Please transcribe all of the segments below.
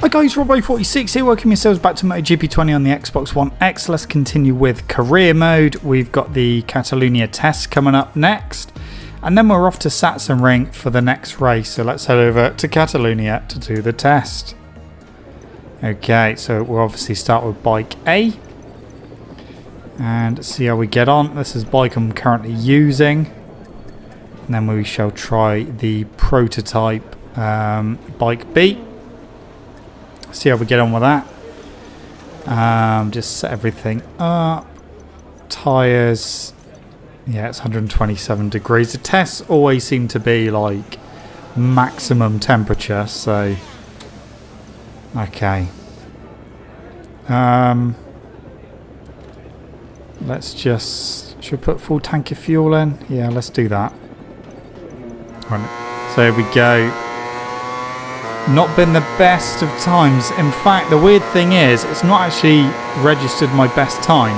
Hi guys, Robbo46 here, welcome yourselves back to MotoGP 20 on the Xbox One X. Let's continue with career mode. We've got the Catalonia test coming up next, and then we're off to Sachsenring for the next race. So let's head over to Catalonia to do the test. Okay, so we'll obviously start with bike A and see how we get on. This is bike I'm currently using, and then we shall try the prototype bike B. See how we get on with that. Just set everything up. Tyres. Yeah, it's 127 degrees. The tests always seem to be like maximum temperature, so okay. Let's just, should we put full tank of fuel in? Yeah, let's do that. Right. So here we go. Not been the best of times. In fact, the weird thing is, it's not actually registered my best time.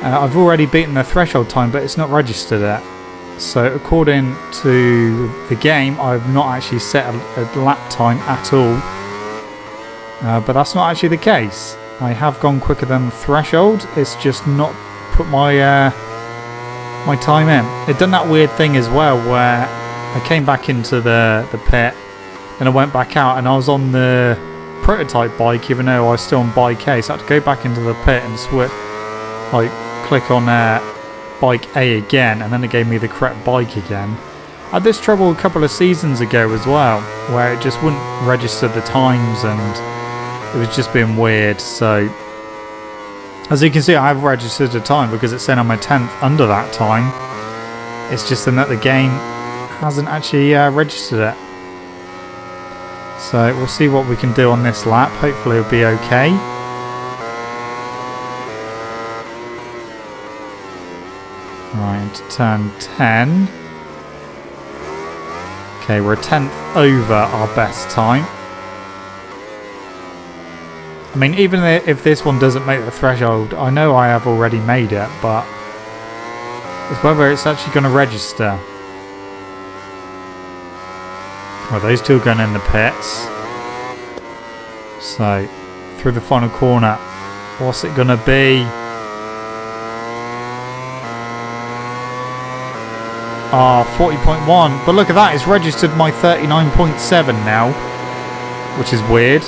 I've already beaten the threshold time, but it's not registered it. So according to the game, I've not actually set a lap time at all. But that's not actually the case. I have gone quicker than the threshold. It's just not put my my time in. It done that weird thing as well, where I came back into the pit. And I went back out and I was on the prototype bike, even though I was still on bike A. So I had to go back into the pit and switch, like click on bike A again, and then it gave me the correct bike again. I had this trouble a couple of seasons ago as well, where it just wouldn't register the times and it was just being weird. So as you can see, I have registered the time because it's saying I'm a 10th under that time. It's just that the game hasn't actually registered it. So we'll see what we can do on this lap. Hopefully it'll be okay. Right, into turn 10. Okay, we're a 10th over our best time. I mean, even if this one doesn't make the threshold, I know I have already made it, but it's whether it's actually going to register. Well, those two are going in the pits. So, through the final corner, what's it going to be? Ah, 40.1. But look at that, it's registered my 39.7 now, which is weird.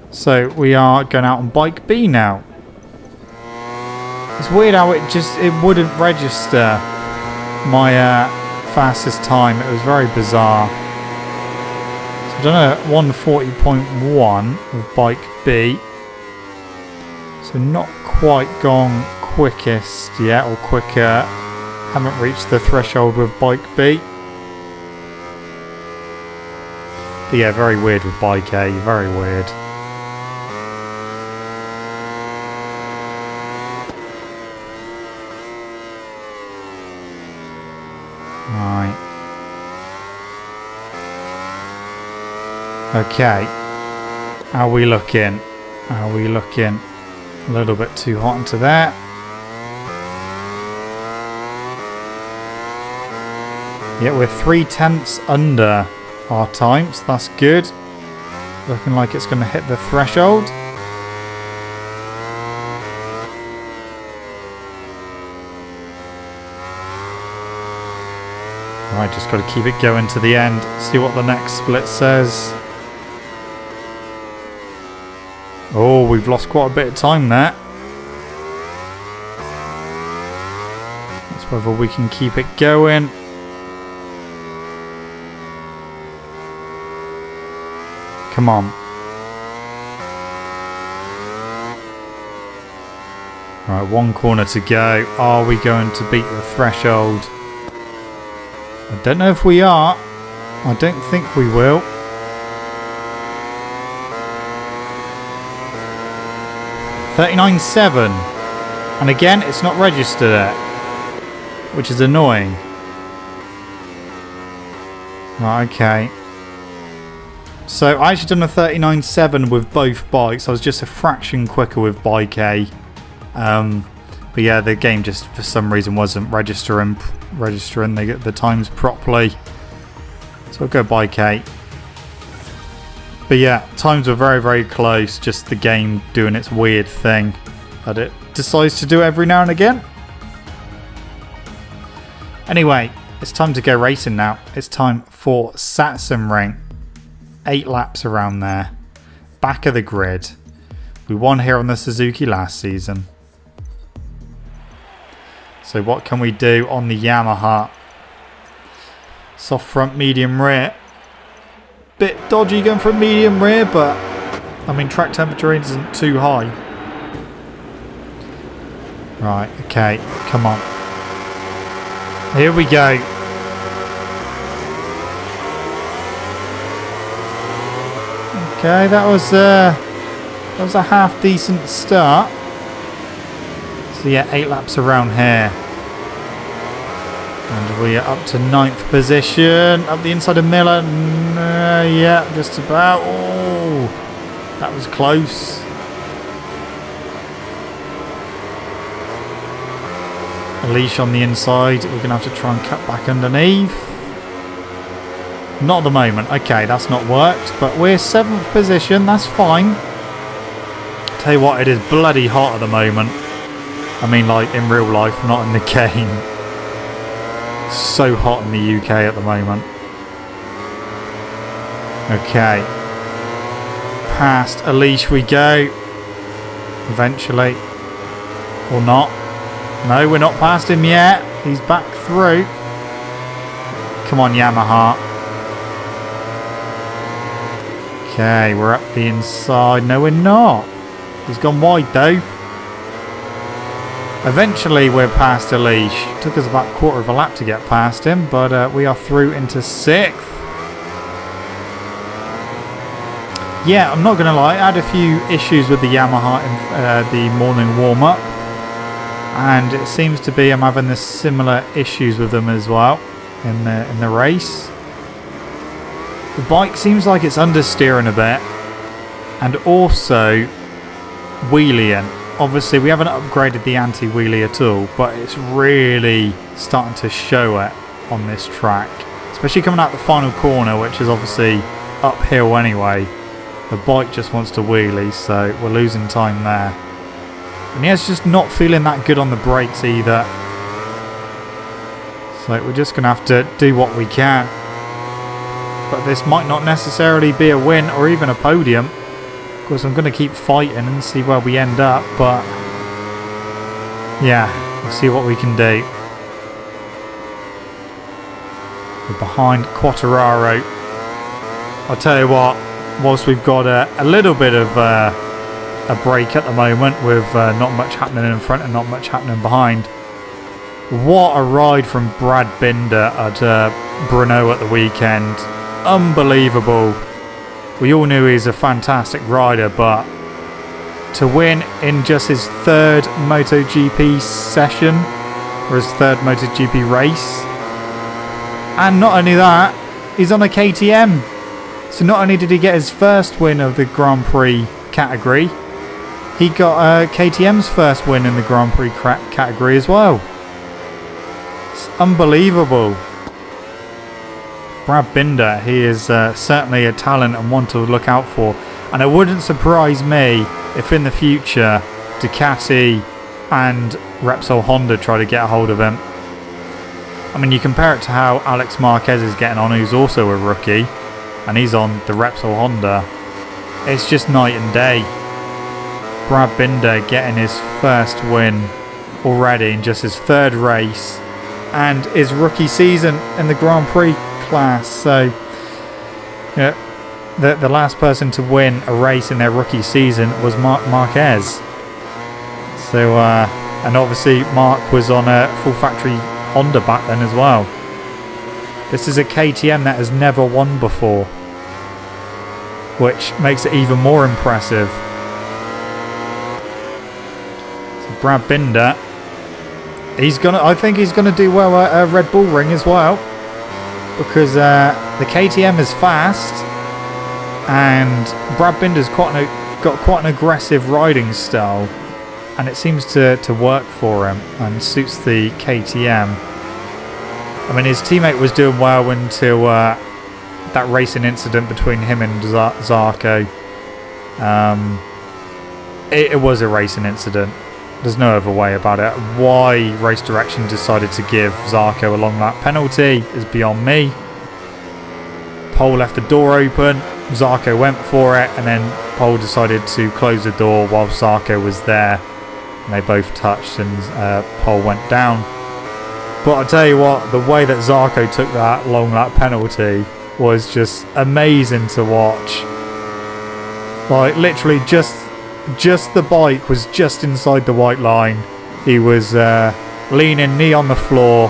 So, we are going out on bike B now. It's weird how it wouldn't register my fastest time. It was very bizarre. So I've done a 140.1 with bike B. So not quite gone quickest yet, or quicker. Haven't reached the threshold with bike B. But yeah, very weird with bike A, very weird. Right. Okay. How are we looking? How are we looking? A little bit too hot into that. Yeah, we're 3/10 under our time, so that's good. Looking like it's going to hit the threshold. Right, just got to keep it going to the end. See what the next split says. Oh, we've lost quite a bit of time there. That's whether we can keep it going. Come on. Right, one corner to go. Are we going to beat the threshold? I don't know if we are. I don't think we will. $39.7. And again, it's not registered yet, which is annoying. Right, okay. So I actually done a 39.7 with both bikes. I was just a fraction quicker with bike A. But yeah, the game just for some reason wasn't registering the times properly. So I'll go by Kate. But yeah, times were very, very close. Just the game doing its weird thing that it decides to do every now and again. Anyway, it's time to go racing now. It's time for Sachsenring. 8 laps around there. Back of the grid. We won here on the Suzuki last season. So what can we do on the Yamaha? Soft front, medium rear. Bit dodgy going for a medium rear, but I mean track temperature isn't too high. Right, okay, come on. Here we go. Okay, that was a half decent start. So yeah, 8 laps around here. And we are up to 9th position. Up the inside of Miller. Yeah, just about. Oh, that was close. A leash on the inside. We're going to have to try and cut back underneath. Not at the moment. Okay, that's not worked. But we're 7th position. That's fine. Tell you what, it is bloody hot at the moment. I mean, like in real life, not in the game. It's so hot in the UK at the moment. Okay. Past a leash we go. Eventually. Or not. No, we're not past him yet. He's back through. Come on, Yamaha. Okay, we're up the inside. No, we're not. He's gone wide though. Eventually we're past a leash. Took us about a quarter of a lap to get past him, but we are through into 6th. Yeah, I'm not going to lie. I had a few issues with the Yamaha in the morning warm-up. And it seems to be I'm having the similar issues with them as well in the race. The bike seems like it's understeering a bit. And also wheeling. Obviously we haven't upgraded the anti-wheelie at all, but it's really starting to show it on this track. Especially coming out the final corner, which is obviously uphill anyway. The bike just wants to wheelie, so we're losing time there. And yeah, it's just not feeling that good on the brakes either. So we're just going to have to do what we can. But this might not necessarily be a win or even a podium. Of course, I'm going to keep fighting and see where we end up. But yeah, we'll see what we can do. We're behind Quattararo. I'll tell you what, whilst we've got a little bit of a break at the moment with not much happening in front and not much happening behind. What a ride from Brad Binder at Brno at the weekend. Unbelievable. We all knew he's a fantastic rider, but to win in just his 3rd MotoGP session, or his 3rd MotoGP race, and not only that, he's on a KTM. So not only did he get his first win of the Grand Prix category, he got KTM's first win in the Grand Prix category as well. It's unbelievable. Brad Binder, he is certainly a talent and one to look out for. And it wouldn't surprise me if in the future Ducati and Repsol Honda try to get a hold of him. I mean, you compare it to how Alex Marquez is getting on, who's also a rookie, and he's on the Repsol Honda. It's just night and day. Brad Binder getting his first win already in just his 3rd race and his rookie season in the Grand Prix class. So yeah, the last person to win a race in their rookie season was Marquez. So and obviously Mark was on a full factory Honda back then as well. This is a KTM that has never won before, which makes it even more impressive. So Brad Binder, I think he's gonna do well at Red Bull Ring as well, because the KTM is fast, and Brad Binder's got quite an aggressive riding style, and it seems to work for him and suits the KTM. I mean, his teammate was doing well until that racing incident between him and Zarco. It was a racing incident. There's no other way about it. Why Race Direction decided to give Zarco a long lap penalty is beyond me. Pole left the door open, Zarco went for it, and then Pole decided to close the door while Zarco was there. And they both touched and Pole went down. But I'll tell you what, the way that Zarco took that long lap penalty was just amazing to watch. Like, literally just the bike was just inside the white line. He was leaning, knee on the floor,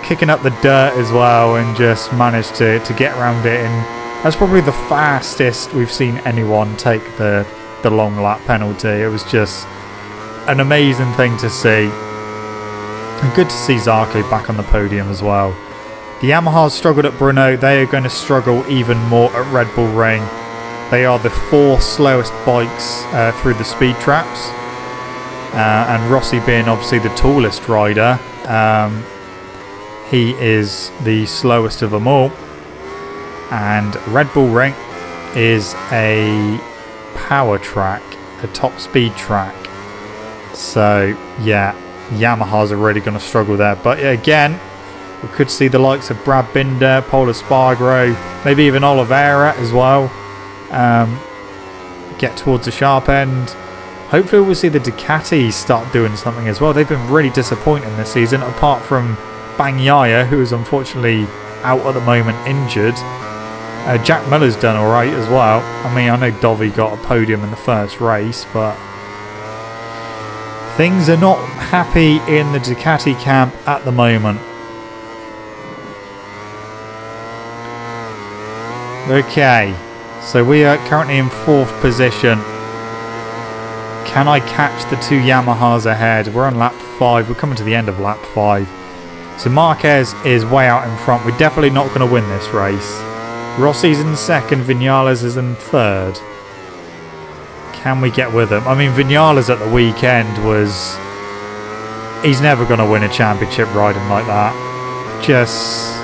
kicking up the dirt as well, and just managed to get around it. And that's probably the fastest we've seen anyone take the long lap penalty. It was just an amazing thing to see. And good to see Zarco back on the podium as well. The Yamahas struggled at Brno. They are going to struggle even more at Red Bull Ring. They are the 4 slowest bikes through the speed traps. And Rossi being obviously the tallest rider, he is the slowest of them all. And Red Bull Ring is a power track, a top speed track. So yeah, Yamahas are really going to struggle there. But again, we could see the likes of Brad Binder, Pol Espargaro, maybe even Oliveira as well get towards the sharp end. Hopefully we'll see the Ducati start doing something as well. They've been really disappointing this season, apart from Bagnaia, who is unfortunately out at the moment injured. Jack Miller's done alright as well. I mean, I know Dovi got a podium in the first race, but things are not happy in the Ducati camp at the moment. Okay, so we are currently in 4th position. Can I catch the 2 Yamahas ahead? We're on lap 5. We're coming to the end of lap 5. So Marquez is way out in front. We're definitely not going to win this race. Rossi's in 2nd. Vinales is in 3rd. Can we get with him? I mean, Vinales at the weekend was... He's never going to win a championship riding like that. Just...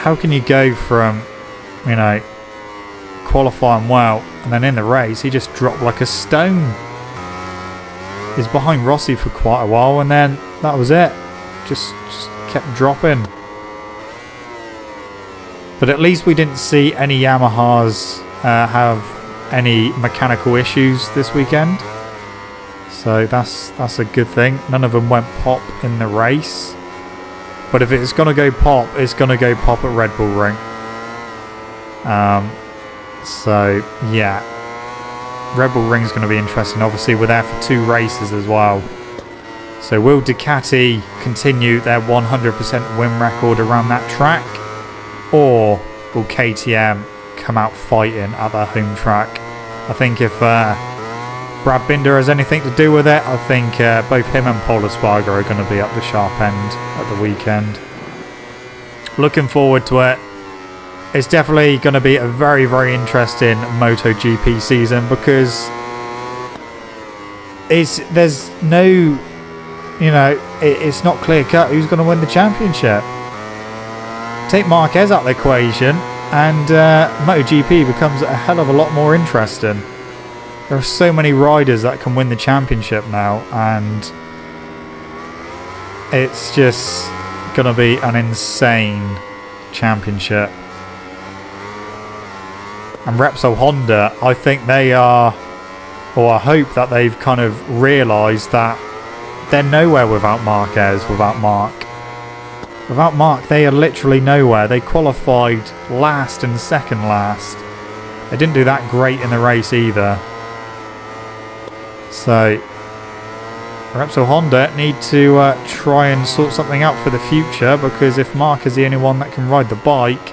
How can you go from, you know, qualifying well, and then in the race he just dropped like a stone? He's behind Rossi for quite a while, and then that was it. Just kept dropping. But at least we didn't see any Yamahas have any mechanical issues this weekend, so that's a good thing. None of them went pop in the race. But if it's going to go pop, it's going to go pop at Red Bull Ring. So, yeah. Red Bull Ring is going to be interesting. Obviously, we're there for 2 races as well. So, will Ducati continue their 100% win record around that track? Or will KTM come out fighting at their home track? I think if Brad Binder has anything to do with it, I think both him and Pol Espargaro are going to be up the sharp end at the weekend. Looking forward to it. It's definitely going to be a very, very interesting MotoGP season, because there's no, you know, it's not clear cut who's going to win the championship. Take Marquez out of the equation and MotoGP becomes a hell of a lot more interesting. There are so many riders that can win the championship now, and it's just going to be an insane championship. And Repsol Honda, I think they are, or I hope that they've kind of realised that they're nowhere without Marquez, without Mark. Without Mark, they are literally nowhere. They qualified last and second last. They didn't do that great in the race either. So, Repsol Honda need to try and sort something out for the future, because if Mark is the only one that can ride the bike,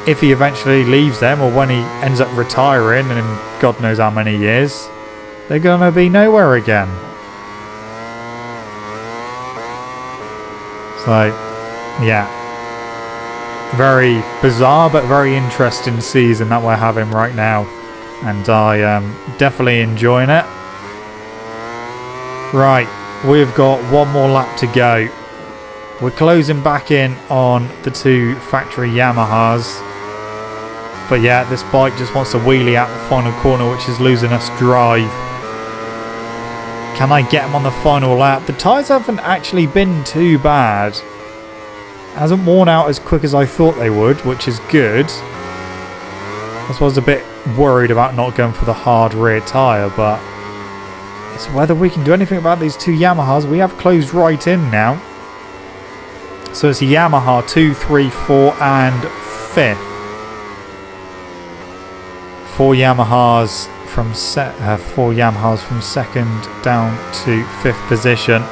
if he eventually leaves them, or when he ends up retiring in God knows how many years, they're going to be nowhere again. So, yeah. Very bizarre but very interesting season that we're having right now. And I am definitely enjoying it. Right, we've got one more lap to go. We're closing back in on the 2 factory Yamahas. But yeah, this bike just wants to wheelie out the final corner, which is losing us drive. Can I get him on the final lap? The tyres haven't actually been too bad. Hasn't worn out as quick as I thought they would, which is good. I was a bit worried about not going for the hard rear tyre, but it's whether we can do anything about these 2 Yamahas. We have closed right in now. So it's a Yamaha 2, 3, 4 and 5th. 4 Yamahas from 2nd down to 5th position.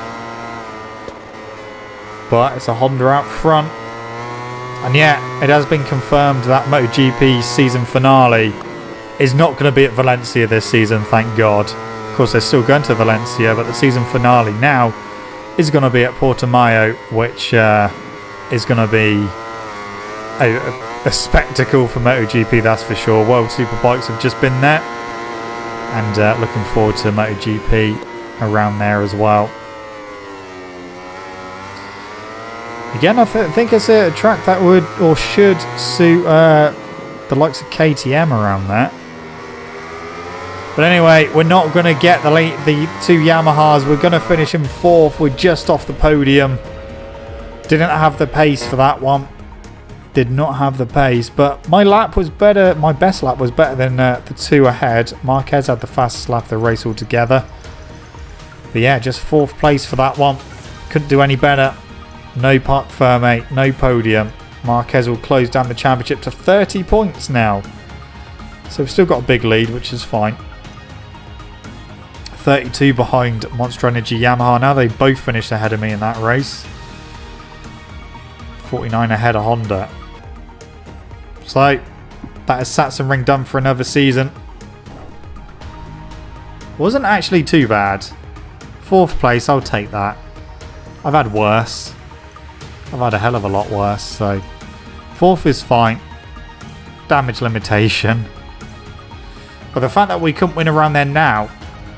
But it's a Honda out front. And yeah, it has been confirmed that MotoGP season finale is not going to be at Valencia this season, thank God. Of course, they're still going to Valencia, but the season finale now is going to be at Portimao, which is going to be a spectacle for MotoGP, that's for sure. World Superbikes have just been there, and looking forward to MotoGP around there as well. Again, I think it's a track that would or should suit the likes of KTM around there. But anyway, we're not going to get the 2 Yamahas. We're going to finish in 4th. We're just off the podium. Didn't have the pace for that one. Did not have the pace. But my lap was better. My best lap was better than the 2 ahead. Marquez had the fastest lap of the race altogether. But yeah, just 4th place for that one. Couldn't do any better. No Parc Ferme, no podium. Marquez will close down the championship to 30 points now. So we've still got a big lead, which is fine. 32 behind Monster Energy Yamaha. Now they both finished ahead of me in that race. 49 ahead of Honda. So that is Sachsenring done for another season. Wasn't actually too bad. 4th place, I'll take that. I've had worse. I've had a hell of a lot worse, so 4th is fine. Damage limitation. But the fact that we couldn't win around there now,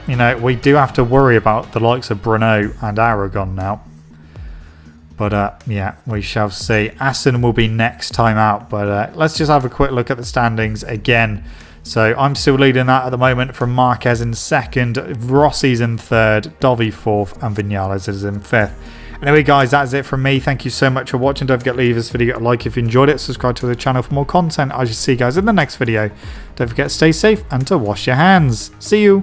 you know, we do have to worry about the likes of Brno and Aragon now. But yeah, we shall see. Assen will be next time out, but let's just have a quick look at the standings again. So I'm still leading that at the moment from Marquez in 2nd, Rossi's in 3rd, Dovi 4th and Vinales is in 5th. Anyway guys, that's it from me. Thank you so much for watching. Don't forget to leave this video a like if you enjoyed it. Subscribe to the channel for more content. I shall see you guys in the next video. Don't forget to stay safe and to wash your hands. See you.